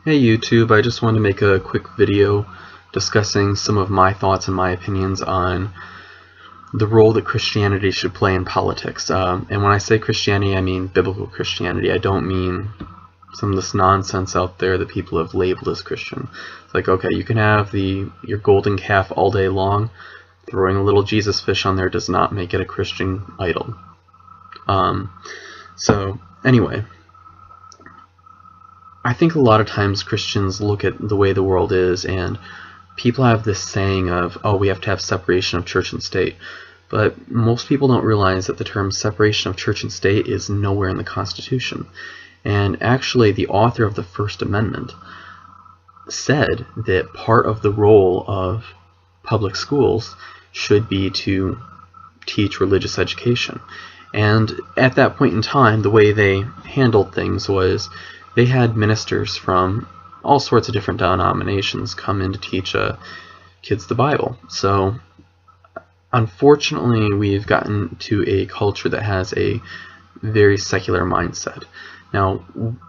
Hey YouTube, I just wanted to make a quick video discussing some of my thoughts and my opinions on the role that Christianity should play in politics. And when I say Christianity, I mean biblical Christianity. I don't mean some of this nonsense out there that people have labeled as Christian. It's like, okay, you can have your golden calf all day long. Throwing a little Jesus fish on there does not make it a Christian idol. So anyway, I think a lot of times Christians look at the way the world is and people have this saying of, oh, we have to have separation of church and state. But most people don't realize that the term separation of church and state is nowhere in the Constitution. And actually, the author of the First Amendment said that part of the role of public schools should be to teach religious education. And at that point in time, the way they handled things was they had ministers from all sorts of different denominations come in to teach kids the Bible. So unfortunately, we've gotten to a culture that has a very secular mindset. Now,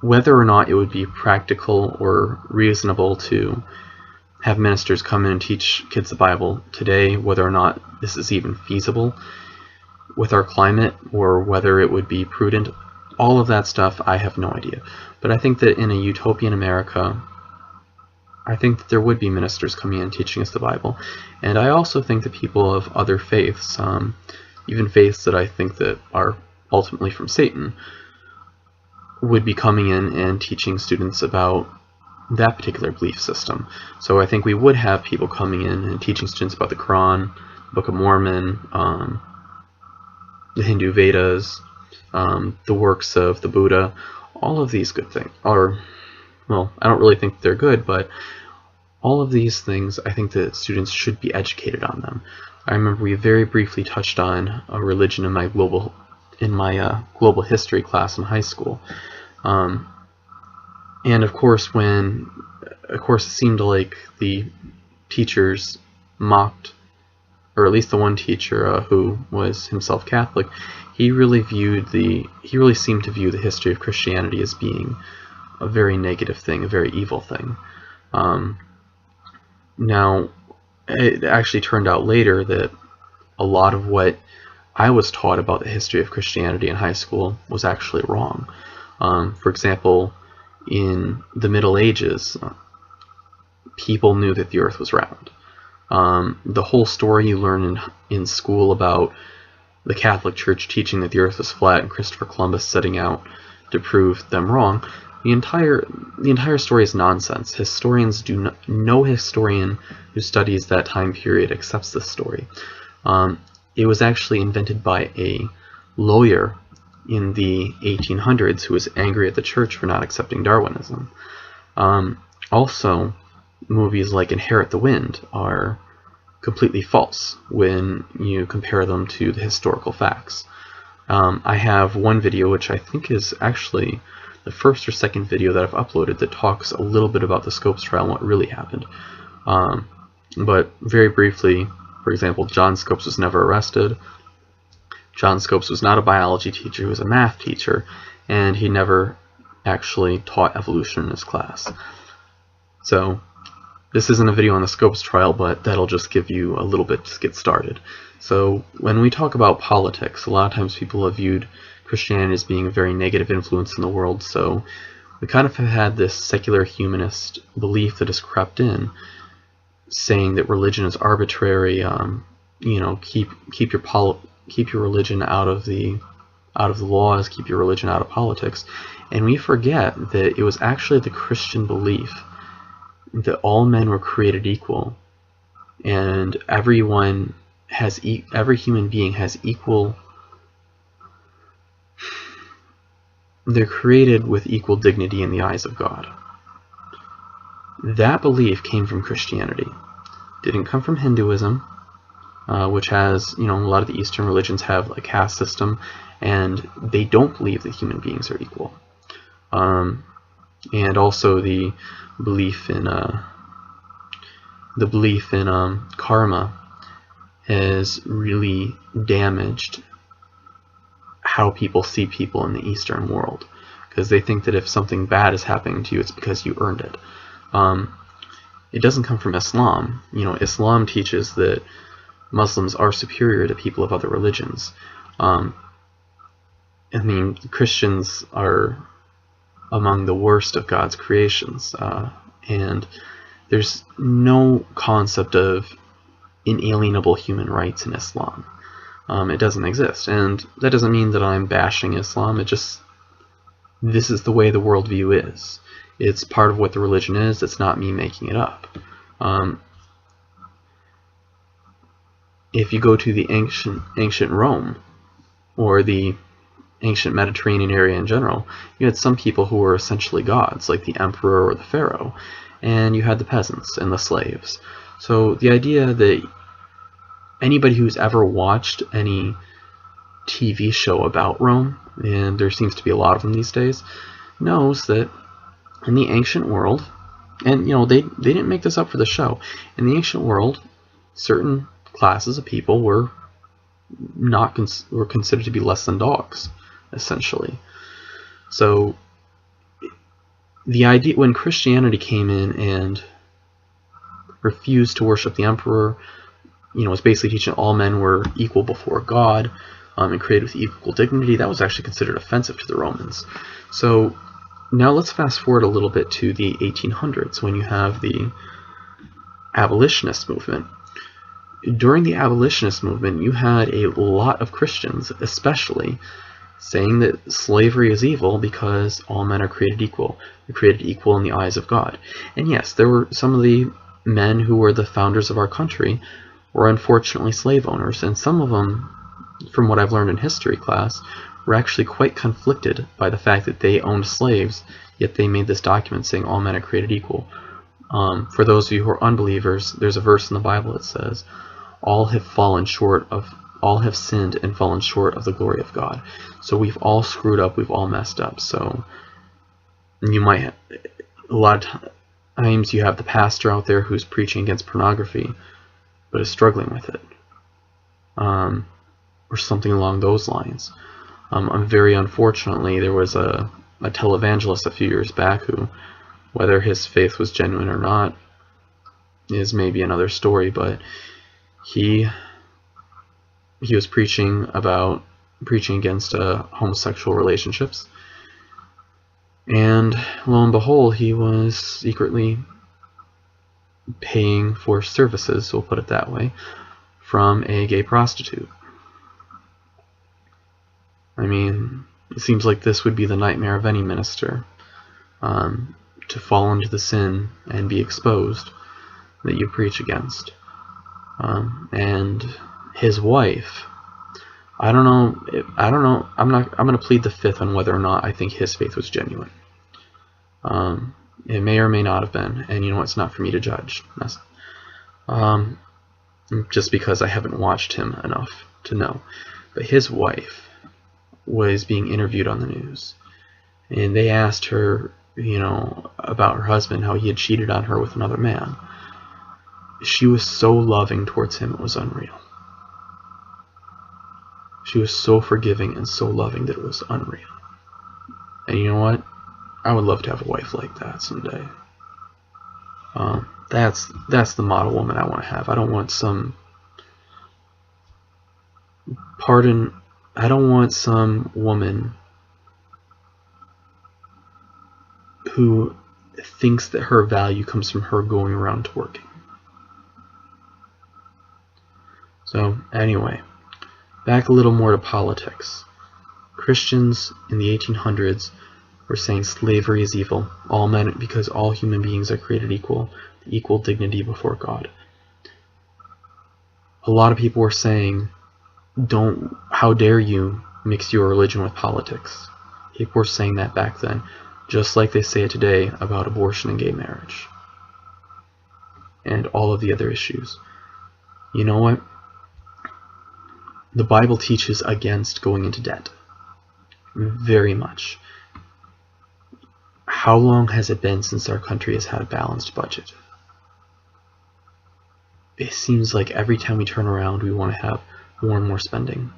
whether or not it would be practical or reasonable to have ministers come in and teach kids the Bible today, whether or not this is even feasible with our climate, or whether it would be prudent, all of that stuff, I have no idea. But I think that in a utopian America, I think that there would be ministers coming in teaching us the Bible. And I also think that people of other faiths, even faiths that I think that are ultimately from Satan, would be coming in and teaching students about that particular belief system. So I think we would have people coming in and teaching students about the Quran, Book of Mormon, the Hindu Vedas, the works of the Buddha, all of these good things, or, well, I don't really think they're good, but all of these things, I think that students should be educated on them. I remember we very briefly touched on a religion in my global history class in high school, and of course, it seemed like the teachers mocked, or at least the one teacher who was himself Catholic, he really seemed to view the history of Christianity as being a very negative thing, a very evil thing. Now, it actually turned out later that a lot of what I was taught about the history of Christianity in high school was actually wrong. For example, in the Middle Ages, people knew that the earth was round. The whole story you learn in school about the Catholic Church teaching that the earth was flat and Christopher Columbus setting out to prove them wrong, the entire story is nonsense. No historian who studies that time period accepts this story. It was actually invented by a lawyer in the 1800s who was angry at the church for not accepting Darwinism. Also, movies like Inherit the Wind are completely false when you compare them to the historical facts. I have one video, which I think is actually the first or second video that I've uploaded, that talks a little bit about the Scopes trial and what really happened. But very briefly, for example, John Scopes was never arrested. John Scopes was not a biology teacher, he was a math teacher, and he never actually taught evolution in his class. So this isn't a video on the Scopes trial, but that'll just give you a little bit to get started. So when we talk about politics, a lot of times people have viewed Christianity as being a very negative influence in the world, so we kind of have had this secular humanist belief that has crept in, saying that religion is arbitrary, keep your religion out of the laws, keep your religion out of politics. And we forget that it was actually the Christian belief that all men were created equal, and every human being has equal. They're created with equal dignity in the eyes of God. That belief came from Christianity. Didn't come from Hinduism, which has, a lot of the Eastern religions have a caste system, and they don't believe that human beings are equal. And also the belief in karma has really damaged how people see people in the Eastern world, because they think that if something bad is happening to you, it's because you earned it. It doesn't come from Islam. You know, Islam teaches that Muslims are superior to people of other religions. I mean, Christians are among the worst of God's creations, and there's no concept of inalienable human rights in Islam. It doesn't exist, and that doesn't mean that I'm bashing Islam. It just, this is the way the worldview is. It's part of what the religion is. It's not me making it up. If you go to the ancient Rome, or the ancient Mediterranean area in general, you had some people who were essentially gods, like the emperor or the pharaoh, and you had the peasants and the slaves. So the idea that anybody who's ever watched any TV show about Rome, and there seems to be a lot of them these days, knows that in the ancient world, and you know, they didn't make this up for the show, in the ancient world, certain classes of people were considered to be less than dogs, essentially. So the idea, when Christianity came in and refused to worship the emperor, you know, was basically teaching all men were equal before God, and created with equal dignity, that was actually considered offensive to the Romans. So now let's fast forward a little bit to the 1800s, when you have the abolitionist movement. During the abolitionist movement, you had a lot of Christians, especially, saying that slavery is evil because all men are created equal. They're created equal in the eyes of God. And yes, there were some of the men who were the founders of our country were unfortunately slave owners, and some of them, from what I've learned in history class, were actually quite conflicted by the fact that they owned slaves, yet they made this document saying all men are created equal. For those of you who are unbelievers, there's a verse in the Bible that says, all have sinned and fallen short of the glory of God. So we've all screwed up, we've all messed up. So you might have, a lot of times you have the pastor out there who's preaching against pornography, but is struggling with it, or something along those lines. Very unfortunately, there was a televangelist a few years back who, whether his faith was genuine or not, is maybe another story, but he was preaching against homosexual relationships, and lo and behold, he was secretly paying for services, we'll put it that way, from a gay prostitute. I mean, it seems like this would be the nightmare of any minister, to fall into the sin and be exposed that you preach against. And his wife, I don't know. I'm going to plead the fifth on whether or not I think his faith was genuine. It may or may not have been, and you know, it's not for me to judge. Just because I haven't watched him enough to know. But his wife was being interviewed on the news, and they asked her, you know, about her husband, how he had cheated on her with another man. She was so loving towards him, it was unreal. She was so forgiving and so loving that it was unreal. And you know what? I would love to have a wife like that someday. That's the model woman I want to have. I don't want some woman who thinks that her value comes from her going around to working. So anyway, back a little more to politics. Christians in the 1800s were saying slavery is evil, all men, because all human beings are created equal, equal dignity before God. A lot of people were saying, how dare you mix your religion with politics? People were saying that back then, just like they say it today about abortion and gay marriage, and all of the other issues. You know what? The Bible teaches against going into debt. Very much. How long has it been since our country has had a balanced budget? It seems like every time we turn around, we want to have more and more spending.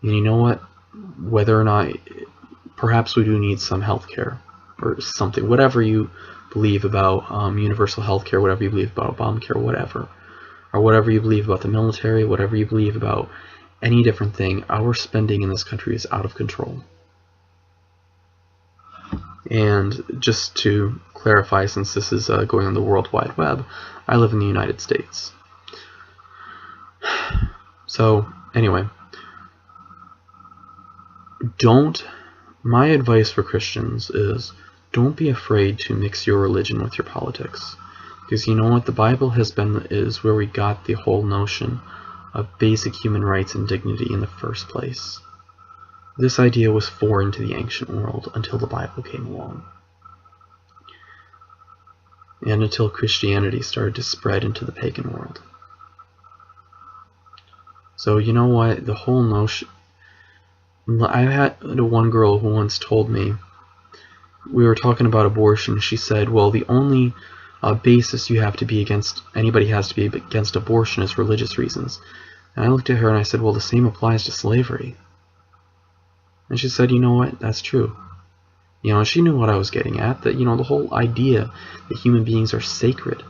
And you know what? Whether or not perhaps we do need some health care or something. Whatever you believe about universal health care, whatever you believe about Obamacare, whatever. Or whatever you believe about the military, whatever you believe about any different thing, our spending in this country is out of control. And just to clarify, since this is going on the World Wide Web, I live in the United States. So, anyway, my advice for Christians is, don't be afraid to mix your religion with your politics. Because you know what, the Bible is where we got the whole notion of basic human rights and dignity in the first place. This idea was foreign to the ancient world until the Bible came along. And until Christianity started to spread into the pagan world. So you know what, the whole notion... I had one girl who once told me, we were talking about abortion, she said, well, the only basis anybody has to be against abortion is religious reasons. And I looked at her and I said, well, the same applies to slavery. And she said, you know what, that's true. You know, she knew what I was getting at, that, you know, the whole idea that human beings are sacred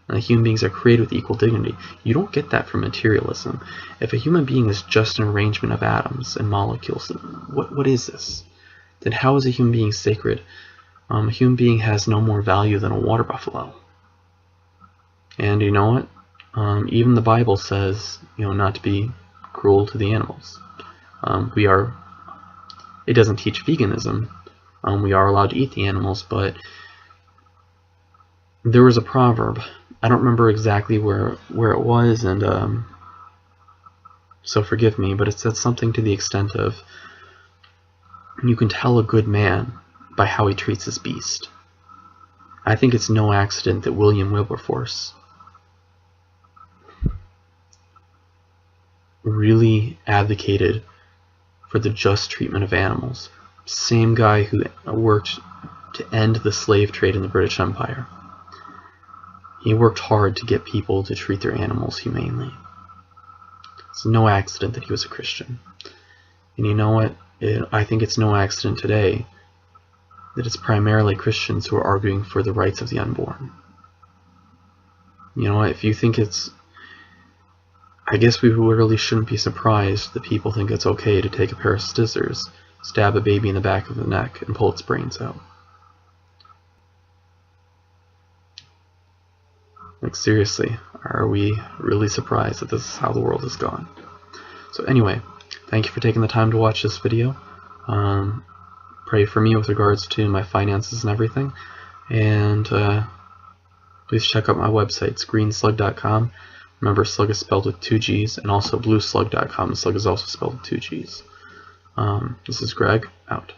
and that human beings are created with equal dignity, you don't get that from materialism. If a human being is just an arrangement of atoms and molecules, what is this? Then how is a human being sacred? A human being has no more value than a water buffalo. And you know what? Even the Bible says, you know, not to be cruel to the animals. It doesn't teach veganism. We are allowed to eat the animals, but there was a proverb. I don't remember exactly where it was, and so forgive me, but it said something to the extent of, you can tell a good man by how he treats his beast. I think it's no accident that William Wilberforce really advocated for the just treatment of animals. Same guy who worked to end the slave trade in the British Empire. He worked hard to get people to treat their animals humanely. It's no accident that he was a Christian. And you know what? I think it's no accident today that it's primarily Christians who are arguing for the rights of the unborn. You know what? If you think I guess we really shouldn't be surprised that people think it's okay to take a pair of scissors, stab a baby in the back of the neck, and pull its brains out. Like, seriously, are we really surprised that this is how the world has gone? So anyway, thank you for taking the time to watch this video. Pray for me with regards to my finances and everything. And please check out my websites, greenslug.com. Remember, slug is spelled with 2 G's, and also blueslug.com. Slug is also spelled with 2 G's. This is Greg, out.